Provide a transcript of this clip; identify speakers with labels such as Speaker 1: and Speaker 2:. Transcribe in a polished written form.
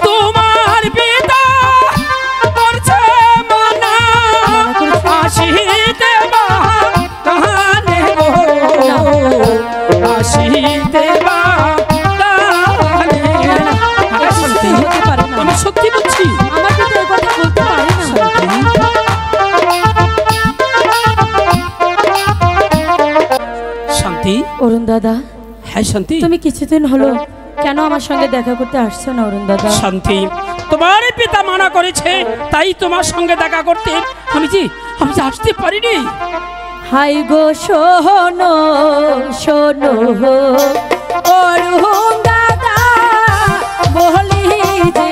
Speaker 1: তোমার পিতা করছে মানা আসিতে বাগানে গো আসিতে বাগানে। আমি সত্যি বলছি
Speaker 2: আমার পিতা এই কথা বলতে পারে না।
Speaker 1: শান্তি।
Speaker 2: অরুণ দাদা।
Speaker 1: হ্যাঁ শান্তি।
Speaker 2: তুমি কিছুদিন হলো কেন আমার সঙ্গে দেখা করতে আসছো না অরুণ দাদা?
Speaker 1: শান্তি, তোমার পিতা মানা করেছে তাই তোমার সঙ্গে দেখা করতে আমি যে আসতে পারিনি।
Speaker 2: হাই গো শোনো শোনো অরুণ দাদা বলি যে